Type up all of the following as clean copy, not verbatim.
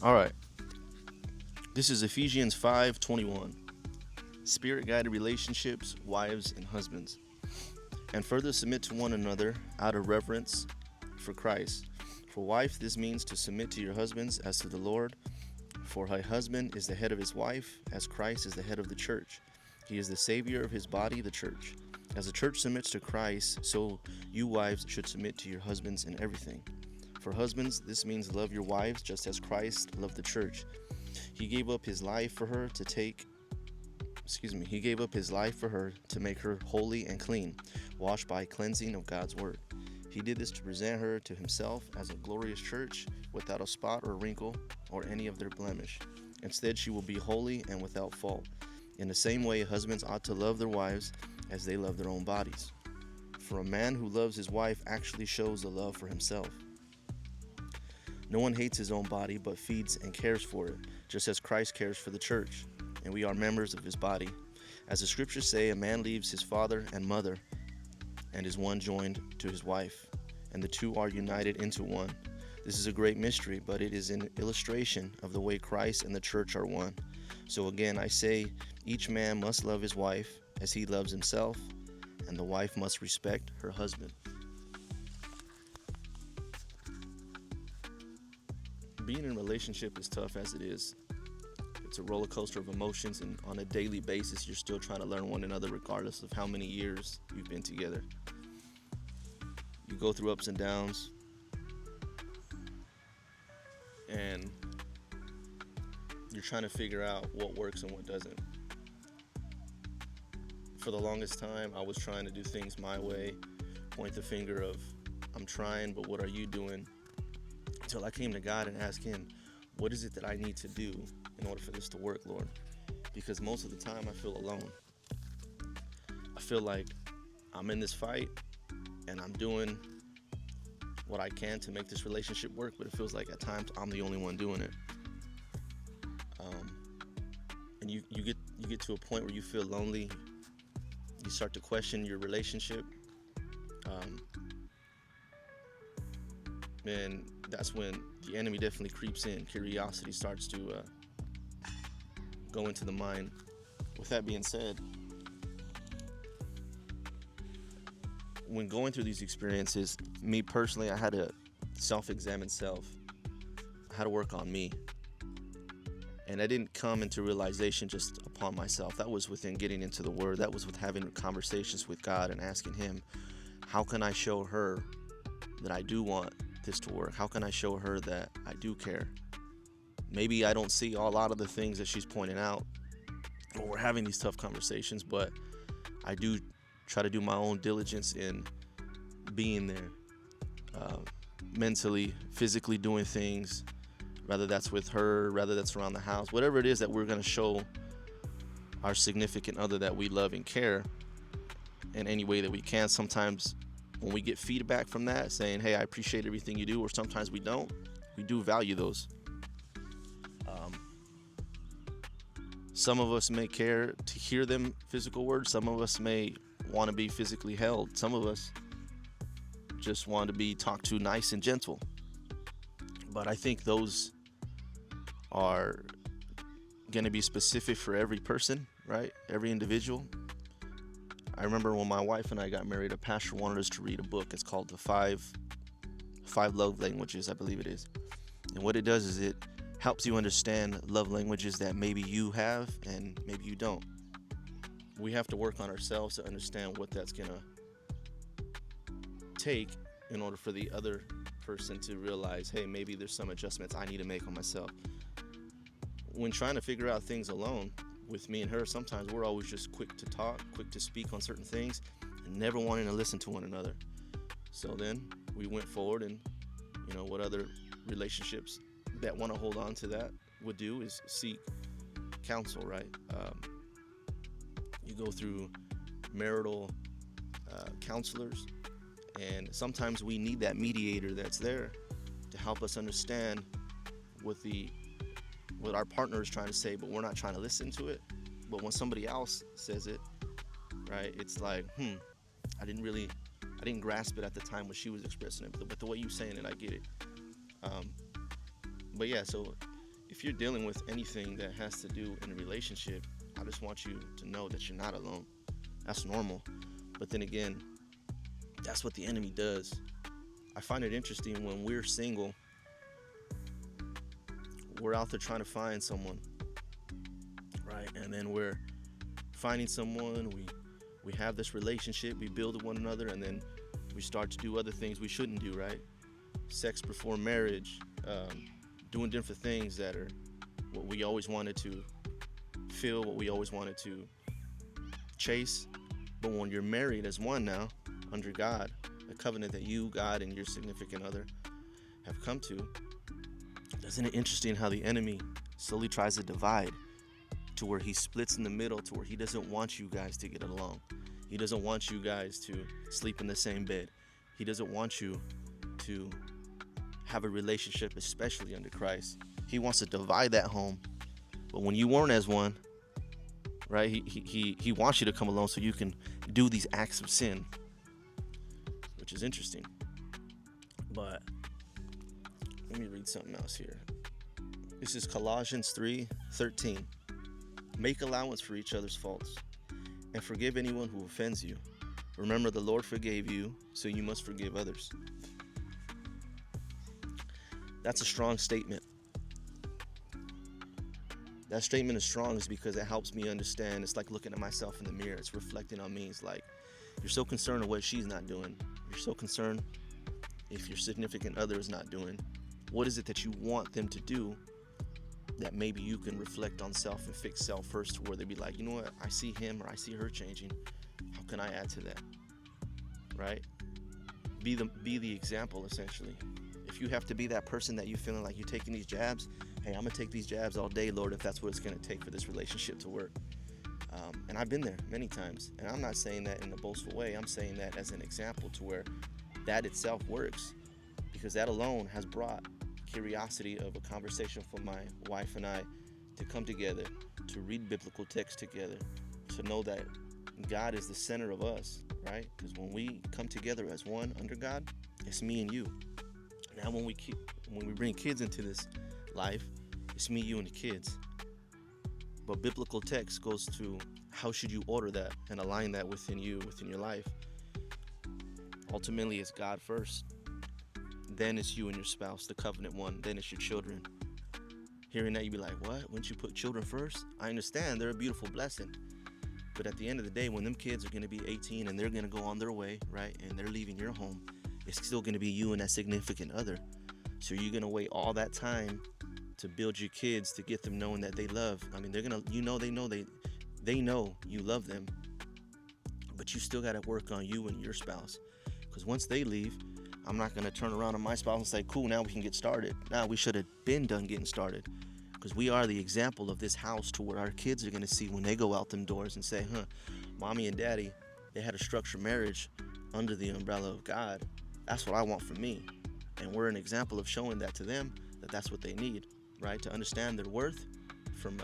All right. This is Ephesians 5:21. Spirit-guided relationships, wives and husbands. And further submit to one another out of reverence for Christ. For wife, this means to submit to your husbands as to the Lord. For a husband is the head of his wife, as Christ is the head of the church. He is the Savior of his body, the church. As the church submits to Christ, so you wives should submit to your husbands in everything. For husbands, this means love your wives just as Christ loved the church. He gave up his life for her to He gave up his life for her to make her holy and clean, washed by cleansing of God's word. He did this to present her to himself as a glorious church, without a spot or wrinkle or any of their blemish. Instead, she will be holy and without fault. In the same way, husbands ought to love their wives as they love their own bodies. For a man who loves his wife actually shows the love for himself. No one hates his own body, but feeds and cares for it, just as Christ cares for the church, and we are members of his body. As the scriptures say, a man leaves his father and mother and is one joined to his wife, and the two are united into one. This is a great mystery, but it is an illustration of the way Christ and the church are one. So again, I say, each man must love his wife as he loves himself, and the wife must respect her husband. Being in a relationship is tough as it is. It's a roller coaster of emotions, and on a daily basis, you're still trying to learn one another regardless of how many years you've been together. You go through ups and downs, and you're trying to figure out what works and what doesn't. For the longest time, I was trying to do things my way, point the finger of, I'm trying, but what are you doing? Until I came to God and asked him, what is it that I need to do in order for this to work, Lord? Because most of the time I feel alone. I feel like I'm in this fight and I'm doing what I can to make this relationship work, but it feels like at times I'm the only one doing it. And you get to a point where you feel lonely. You start to question your relationship. And that's when the enemy definitely creeps in. Curiosity starts to go into the mind. With that being said, when going through these experiences, me personally, I had to self-examine self. I had to work on me. And I didn't come into realization just upon myself. That was within getting into the Word. That was with having conversations with God and asking him, how can I show her that I do want this to work? How can I show her that I do care? Maybe I don't see a lot of the things that she's pointing out when we're having these tough conversations, but I do try to do my own diligence in being there, mentally, physically doing things, whether that's with her, whether that's around the house, whatever it is that we're going to show our significant other that we love and care in any way that we can. Sometimes when we get feedback from that saying, hey, I appreciate everything you do, or sometimes we don't, we do value those. Some of us may care to hear them physical words. Some of us may want to be physically held. Some of us just want to be talked to nice and gentle. But I think those are going to be specific for every person, right? Every individual. I remember when my wife and I got married, a pastor wanted us to read a book. It's called The Five Love Languages, I believe it is. And what it does is it helps you understand love languages that maybe you have and maybe you don't. We have to work on ourselves to understand what that's going to take in order for the other person to realize, hey, maybe there's some adjustments I need to make on myself. When trying to figure out things alone, with me and her, sometimes we're always just quick to talk, quick to speak on certain things, and never wanting to listen to one another. So then we went forward, and what other relationships that want to hold on to that would do is seek counsel, right? You go through marital counselors, and sometimes we need that mediator that's there to help us understand what our partner is trying to say, but we're not trying to listen to it. But when somebody else says it, right, it's like, I didn't grasp it at the time when she was expressing it, but the way you're saying it, I get it. But yeah, so if you're dealing with anything that has to do in a relationship, I just want you to know that you're not alone. That's normal. But then again, that's what the enemy does. I find it interesting when we're single, we're out there trying to find someone, right? And then we're finding someone, we have this relationship, we build with one another, and then we start to do other things we shouldn't do, right? Sex before marriage, doing different things that are what we always wanted to feel, what we always wanted to chase. But when you're married as one now, under God, a covenant that you, God, and your significant other have come to, isn't it interesting how the enemy slowly tries to divide to where he splits in the middle, to where he doesn't want you guys to get along. He doesn't want you guys to sleep in the same bed. He doesn't want you to have a relationship, especially under Christ. He wants to divide that home. But when you weren't as one, right, he wants you to come along so you can do these acts of sin, which is interesting. But let me read something else here. This is Colossians 3:13. Make allowance for each other's faults and forgive anyone who offends you. Remember, the Lord forgave you, so you must forgive others. That's a strong statement. That statement is strong is because it helps me understand. It's like looking at myself in the mirror. It's reflecting on me. It's like, you're so concerned with what she's not doing. You're so concerned if your significant other is not doing. What is it that you want them to do that maybe you can reflect on self and fix self first, to where they be like, you know what, I see him or I see her changing. How can I add to that? Right? Be the example, essentially. If you have to be that person that you feeling like you're taking these jabs, hey, I'm gonna take these jabs all day, Lord, if that's what it's gonna take for this relationship to work. And I've been there many times, and I'm not saying that in a boastful way. I'm saying that as an example to where that itself works, because that alone has brought curiosity of a conversation for my wife and I to come together, to read biblical text together, to know that God is the center of us, right? Because when we come together as one under God, it's me and you. Now when we bring kids into this life, it's me, you, and the kids. But biblical text goes to how should you order that and align that within you, within your life. Ultimately, it's God first. Then it's you and your spouse, the covenant one. Then it's your children. Hearing that, you'd be like, what? Wouldn't you put children first? I understand they're a beautiful blessing. But at the end of the day, when them kids are going to be 18 and they're going to go on their way, right, and they're leaving your home, it's still going to be you and that significant other. So you're going to wait all that time to build your kids, to get them knowing that they love. I mean, they're going to, they know you love them, but you still got to work on you and your spouse. Because once they leave, I'm not going to turn around on my spouse and say, cool, now we can get started. Now we should have been done getting started. Because we are the example of this house, to where our kids are going to see when they go out them doors and say, mommy and daddy, they had a structured marriage under the umbrella of God. That's what I want for me. And we're an example of showing that to them, that that's what they need, right? To understand their worth from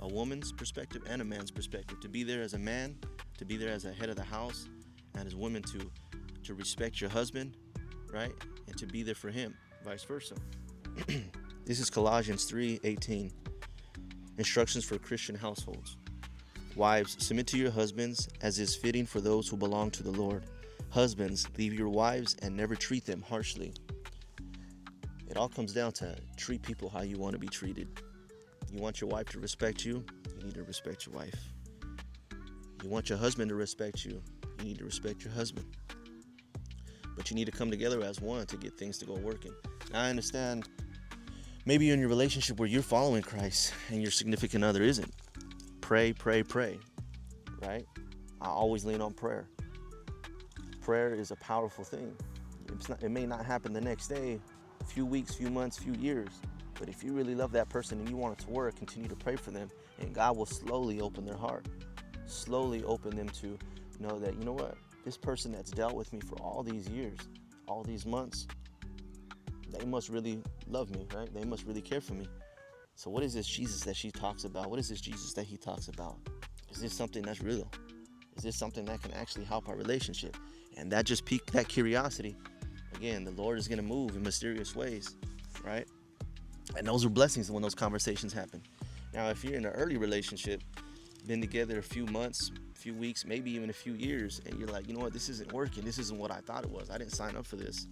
a woman's perspective and a man's perspective. To be there as a man, to be there as a head of the house, and as women to respect your husband, right? And to be there for him, vice versa. This is Colossians 3:18. Instructions for Christian households. Wives, submit to your husbands as is fitting for those who belong to the Lord. Husbands, leave your wives and never treat them harshly. It all comes down to treat people how you want to be treated. You want your wife to respect you, you need to respect your wife. You want your husband to respect you, you need to respect your husband. But you need to come together as one to get things to go working. Now, I understand maybe you're in your relationship where you're following Christ and your significant other isn't. Pray, right? I always lean on prayer. Prayer is a powerful thing. It may not happen the next day, a few weeks, few months, few years. But if you really love that person and you want it to work, continue to pray for them, and God will slowly open their heart. Slowly open them to know that, you know what? This person that's dealt with me for all these years, all these months, they must really love me, right? They must really care for me. So what is this Jesus that she talks about? What is this Jesus that he talks about? Is this something that's real? Is this something that can actually help our relationship? And that just piqued that curiosity. Again, the Lord is going to move in mysterious ways, right? And those are blessings when those conversations happen. Now, if you're in an early relationship, been together a few months, a few weeks, maybe even a few years, and you're like, you know what, this isn't working. This isn't what I thought it was. I didn't sign up for this.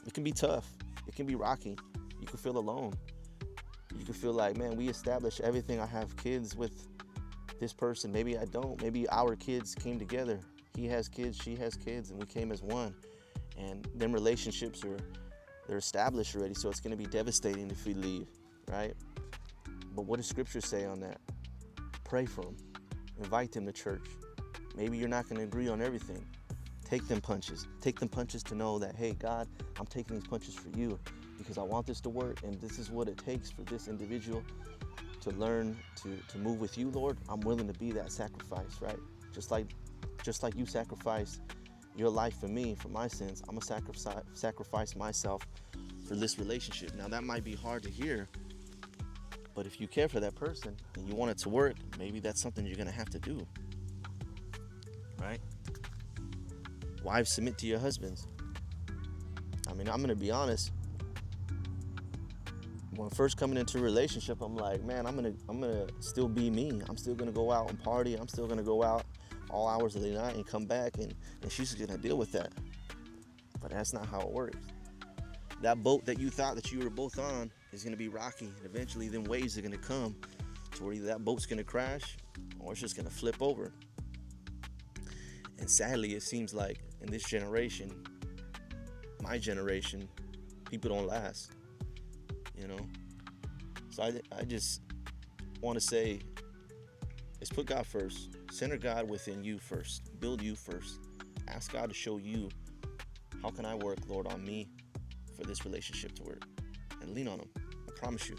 It can be tough. It can be rocky. You can feel alone. You can feel like, man, we established everything. I have kids with this person. Maybe I don't. Maybe our kids came together. He has kids, she has kids, and we came as one. And them relationships they're established already, so it's going to be devastating if we leave, right? But what does Scripture say on that? Pray for them. Invite them to church. Maybe you're not going to agree on everything. Take them punches. Take them punches to know that, hey, God, I'm taking these punches for you because I want this to work, and this is what it takes for this individual to learn to move with you, Lord. I'm willing to be that sacrifice, right? Just like you sacrificed your life for me, for my sins, I'm going to sacrifice myself for this relationship. Now, that might be hard to hear, but if you care for that person and you want it to work, maybe that's something you're going to have to do, right? Wives, submit to your husbands. I mean, I'm going to be honest. When first coming into a relationship, I'm like, man, I'm gonna still be me. I'm still gonna go out and party. I'm still gonna go out all hours of the night and come back, and she's gonna deal with that. But that's not how it works. That boat that you thought that you were both on is gonna be rocky, and eventually then waves are gonna come to where either that boat's gonna crash or it's just gonna flip over. And sadly, it seems like in this generation, my generation, people don't last. You know, so I just want to say, let's put God first. Center God within you first. Build you first. Ask God to show you, how can I work, Lord, on me for this relationship to work? And lean on Him. I promise you,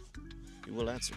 He will answer.